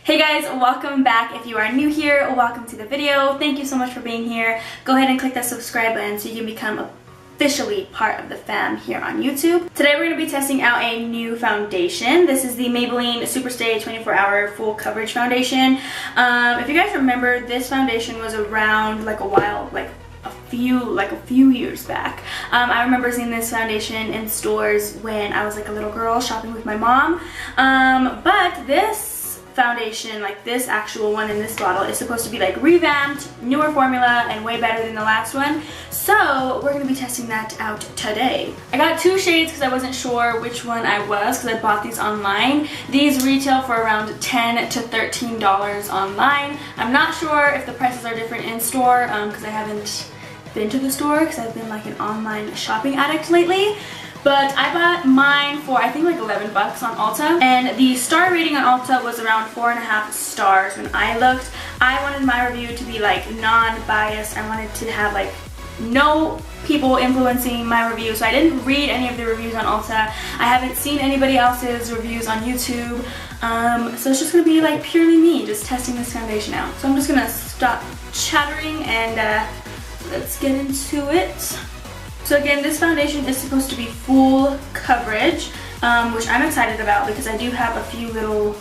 Hey guys, welcome back. If you are new here, welcome to the video. Thank you so much for being here. Go ahead and click that subscribe button so you can become officially part of the fam here on YouTube. Today we're going to be testing out a new foundation. This is the Maybelline Superstay 24-hour full coverage foundation. If you guys remember, this foundation was around like a few years back. I remember seeing this foundation in stores when I was like a little girl shopping with my mom. But this foundation, like this actual one in this bottle, is supposed to be like revamped, newer formula, and way better than the last one. So we're going to be testing that out today. I got two shades because I wasn't sure which one I was because I bought these online. These retail for around $10 to $13 online. I'm not sure if the prices are different in store because I haven't been to the store because I've been like an online shopping addict lately. But I bought mine for I think like 11 bucks on Ulta, and the star rating on Ulta was around 4.5 stars when I looked. I wanted my review to be like non-biased. I wanted to have like no people influencing my review, so I didn't read any of the reviews on Ulta. I haven't seen anybody else's reviews on YouTube, so it's just gonna be like purely me just testing this foundation out. So I'm just gonna stop chattering and let's get into it. So again, this foundation is supposed to be full coverage, which I'm excited about because I do have a few little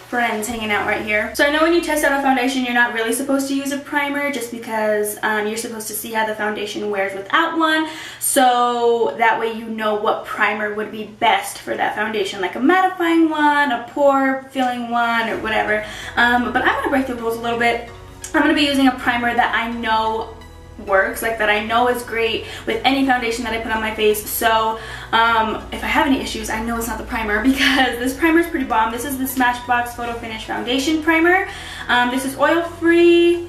friends hanging out right here. So I know when you test out a foundation, you're not really supposed to use a primer just because you're supposed to see how the foundation wears without one. So that way you know what primer would be best for that foundation, like a mattifying one, a pore filling one, or whatever. But I'm gonna break the rules a little bit. I'm gonna be using a primer that I know works, like that I know is great with any foundation that I put on my face. So if I have any issues, I know it's not the primer because this primer is pretty bomb. This is the Smashbox Photo Finish Foundation Primer. This is oil free,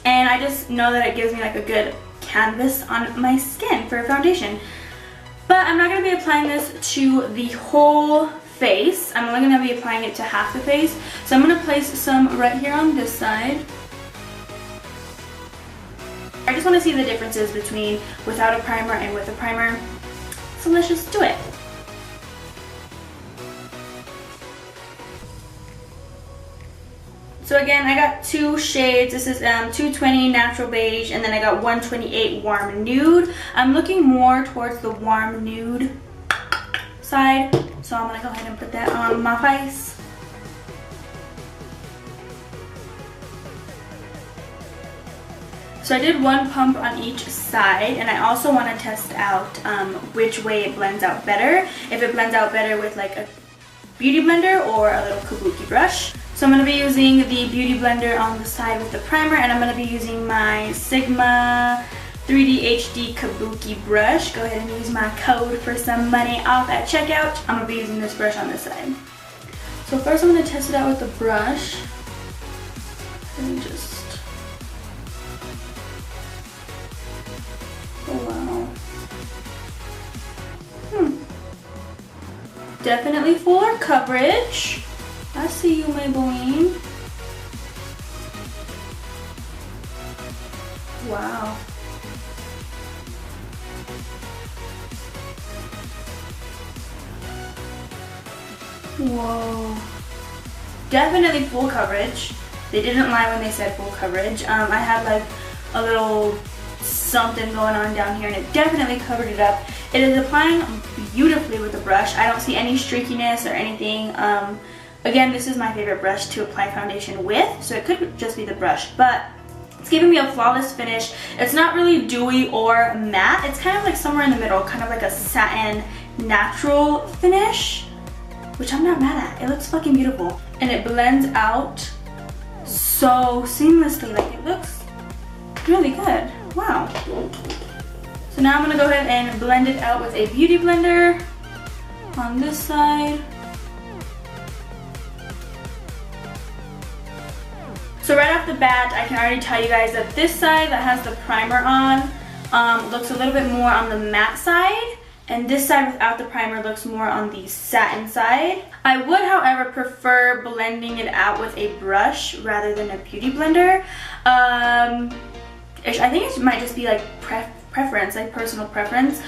and I just know that it gives me like a good canvas on my skin for a foundation. But I'm not going to be applying this to the whole face. I'm only going to be applying it to half the face. So I'm going to place some right here on this side. I just want to see the differences between without a primer and with a primer. So let's just do it. So again, I got two shades. This is 220 Natural Beige, and then I got 128 Warm Nude. I'm looking more towards the Warm Nude side, so I'm going to go ahead and put that on my face. So I did one pump on each side, and I also want to test out which way it blends out better. If it blends out better with like a beauty blender or a little Kabuki brush. So I'm going to be using the beauty blender on the side with the primer, and I'm going to be using my Sigma 3D HD Kabuki brush. Go ahead and use my code for some money off at checkout. I'm going to be using this brush on this side. So first I'm going to test it out with the brush. And just... Definitely fuller coverage. I see you, Maybelline. Wow. Whoa. Definitely full coverage. They didn't lie when they said full coverage. I had like a little something going on down here, and it definitely covered it up. It is applying beautifully with the brush. I don't see any streakiness or anything. Again, this is my favorite brush to apply foundation with, so it could just be the brush, but it's giving me a flawless finish. It's not really dewy or matte. It's kind of like somewhere in the middle, kind of like a satin natural finish, which I'm not mad at. It looks fucking beautiful, and it blends out so seamlessly. Like, it looks really good. Wow. So now I'm going to go ahead and blend it out with a beauty blender on this side. So right off the bat, I can already tell you guys that this side that has the primer on looks a little bit more on the matte side, and this side without the primer looks more on the satin side. I would, however, prefer blending it out with a brush rather than a beauty blender. I think it might just be like preference, like personal preference.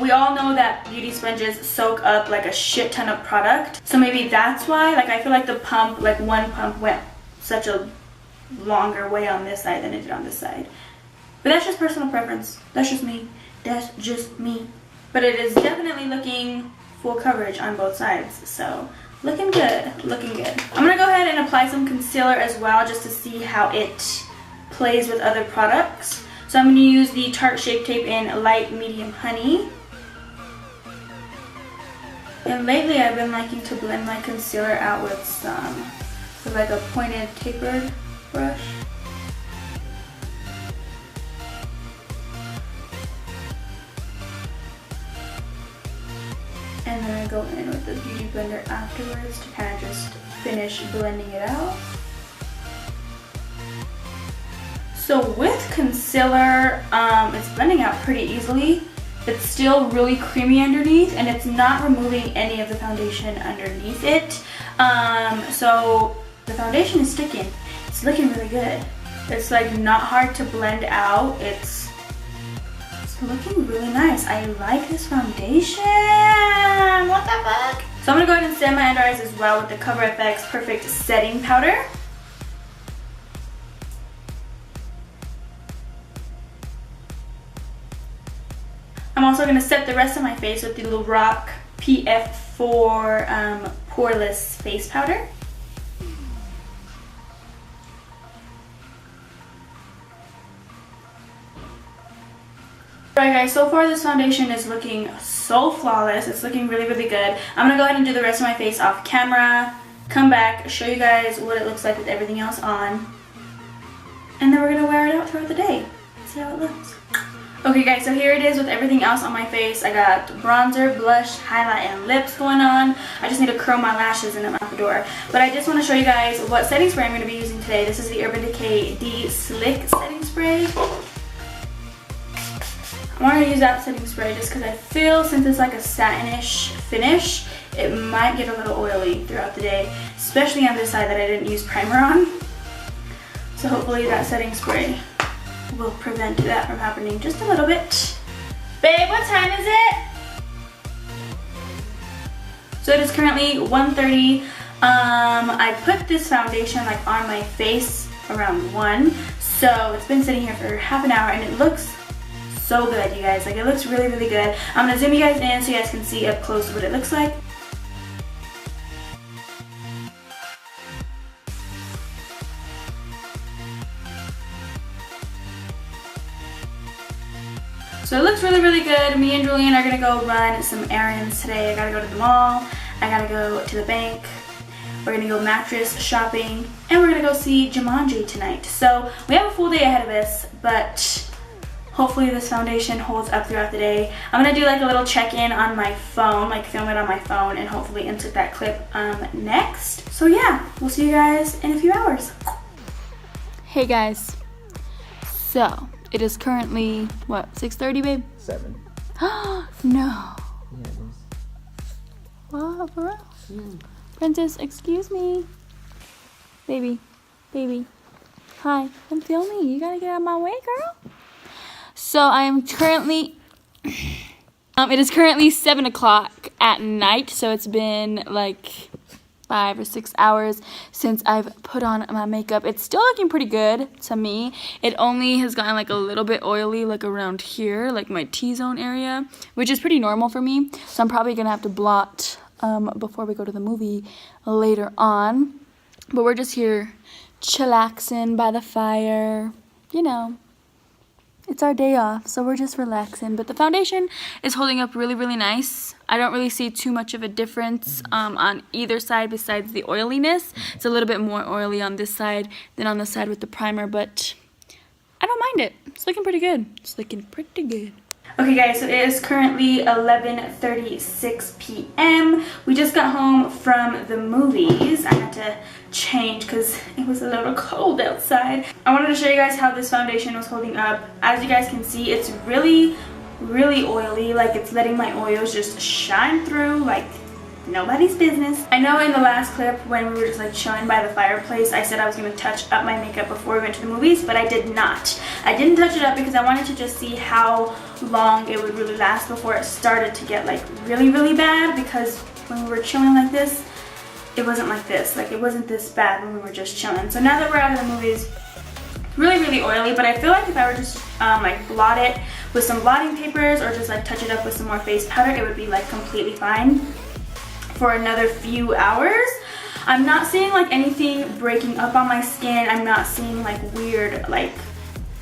We all know that beauty sponges soak up like a shit ton of product, so maybe that's why. Like I feel like the pump, like one pump went such a longer way on this side than it did on this side. But that's just personal preference. That's just me. That's just me. But it is definitely looking full coverage on both sides, so looking good, looking good. I'm gonna go ahead and apply some concealer as well, just to see how it plays with other products. So I'm going to use the Tarte Shape Tape in Light Medium Honey. And lately I've been liking to blend my concealer out with like a pointed tapered brush. And then I go in with the Beauty Blender afterwards to kind of just finish blending it out. So with concealer, it's blending out pretty easily. It's still really creamy underneath, and it's not removing any of the foundation underneath it. So the foundation is sticking. It's looking really good. It's like not hard to blend out. It's looking really nice. I like this foundation. What the fuck? So I'm gonna go ahead and set my under eyes as well with the CoverFX Perfect Setting Powder. I'm also going to set the rest of my face with the Lorac PF4 Poreless Face Powder. Alright guys, so far this foundation is looking so flawless. It's looking really, really good. I'm going to go ahead and do the rest of my face off camera, come back, show you guys what it looks like with everything else on, and then we're going to wear it out throughout the day. See how it looks. Okay guys, so here it is with everything else on my face. I got bronzer, blush, highlight, and lips going on. I just need to curl my lashes and I'm out the door. But I just want to show you guys what setting spray I'm going to be using today. This is the Urban Decay D Slick Setting Spray. I want to use that setting spray just because I feel since it's like a satinish finish, it might get a little oily throughout the day, especially on this side that I didn't use primer on. So hopefully that setting spray will prevent that from happening just a little bit. Babe, what time is it? So it is currently 1:30. I put this foundation like on my face around 1, so it's been sitting here for half an hour and it looks so good, you guys. Like, it looks really, really good. I'm gonna zoom you guys in so you guys can see up close what it looks like. So it looks really, really good. Me and Julian are gonna go run some errands today. I gotta go to the mall, I gotta go to the bank, we're gonna go mattress shopping, and we're gonna go see Jumanji tonight. So we have a full day ahead of us, but hopefully this foundation holds up throughout the day. I'm gonna do like a little check-in on my phone, like film it on my phone, and hopefully insert that clip next. So yeah, we'll see you guys in a few hours. Hey guys, so it is currently, what, 6:30, babe? 7. No. Yeah, it is. Wow, for real? Mm. Princess, excuse me. Baby, hi, I'm filming. You gotta get out of my way, girl. So I am currently, it is currently 7 o'clock at night, so it's been like 5 or 6 hours since I've put on my makeup. It's still looking pretty good to me. It only has gotten like a little bit oily, like around here, like my T-zone area, which is pretty normal for me. So I'm probably gonna have to blot before we go to the movie later on. But we're just here chillaxing by the fire, you know. It's our day off, so we're just relaxing. But the foundation is holding up really, really nice. I don't really see too much of a difference on either side besides the oiliness. It's a little bit more oily on this side than on the side with the primer, but I don't mind it. It's looking pretty good. It's looking pretty good. Okay guys, so it is currently 11:36 p.m. We just got home from the movies. I had to change because it was a little cold outside. I wanted to show you guys how this foundation was holding up. As you guys can see, it's really, really oily. Like, it's letting my oils just shine through. Like, nobody's business. I know in the last clip when we were just like chilling by the fireplace, I said I was going to touch up my makeup before we went to the movies, but I did not. I didn't touch it up because I wanted to just see how long it would really last before it started to get like really, really bad, because when we were chilling like this, it wasn't like this. Like, it wasn't this bad when we were just chilling. So now that we're out of the movies, really, really oily, but I feel like if I were just like blot it with some blotting papers or just like touch it up with some more face powder, it would be like completely fine for another few hours. I'm not seeing like anything breaking up on my skin. I'm not seeing like weird like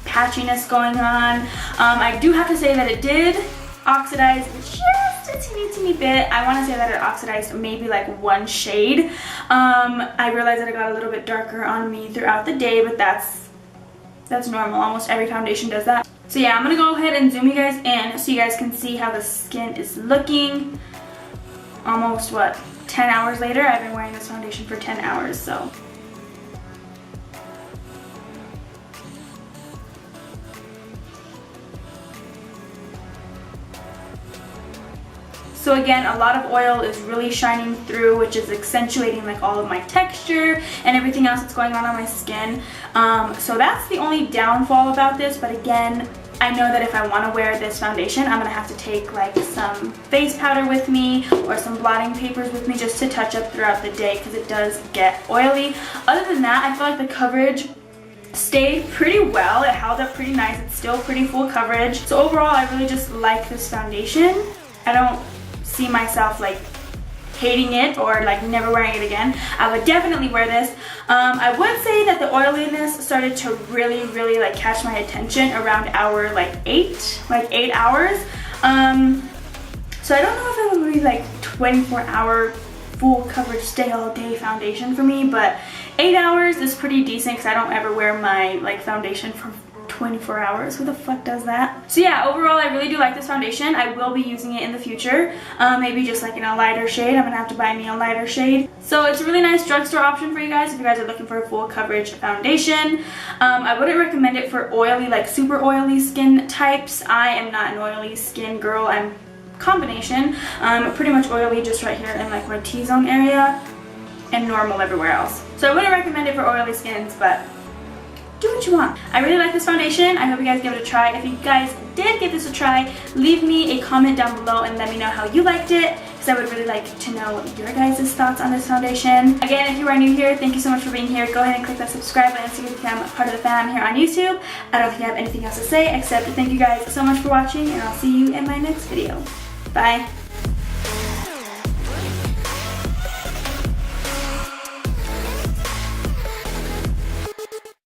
patchiness going on. I do have to say that it did oxidize just a teeny bit. I want to say that it oxidized maybe like 1 shade. I realized that it got a little bit darker on me throughout the day, but that's normal. Almost every foundation does that. So yeah, I'm gonna go ahead and zoom you guys in so you guys can see how the skin is looking. Almost, what, 10 hours later? I've been wearing this foundation for 10 hours, so. So again, a lot of oil is really shining through, which is accentuating like all of my texture and everything else that's going on my skin. So that's the only downfall about this, but again, I know that if I want to wear this foundation, I'm going to have to take like some face powder with me or some blotting papers with me just to touch up throughout the day, because it does get oily. Other than that, I feel like the coverage stayed pretty well. It held up pretty nice. It's still pretty full coverage. So overall, I really just like this foundation. I don't see myself like hating it or like never wearing it again. I would definitely wear this. I would say that the oiliness started to really like catch my attention around hour like 8 hours. So I don't know if it would be like 24-hour full coverage stay all day foundation for me, but 8 hours is pretty decent because I don't ever wear my like foundation for 24 hours. Who the fuck does that? So yeah, overall I really do like this foundation. I will be using it in the future, maybe just like in a lighter shade. I'm gonna have to buy me a lighter shade. So it's a really nice drugstore option for you guys if you guys are looking for a full coverage foundation. I wouldn't recommend it for oily, like super oily skin types. I am not an oily skin girl. I'm combination. Pretty much oily just right here in like my T-zone area and normal everywhere else. So I wouldn't recommend it for oily skins, but do what you want. I really like this foundation. I hope you guys give it a try. If you guys did give this a try, leave me a comment down below and let me know how you liked it, because I would really like to know your guys' thoughts on this foundation. Again, if you are new here, thank you so much for being here. Go ahead and click that subscribe button so you can become part of the fam here on YouTube. I don't think I have anything else to say except thank you guys so much for watching, and I'll see you in my next video. Bye.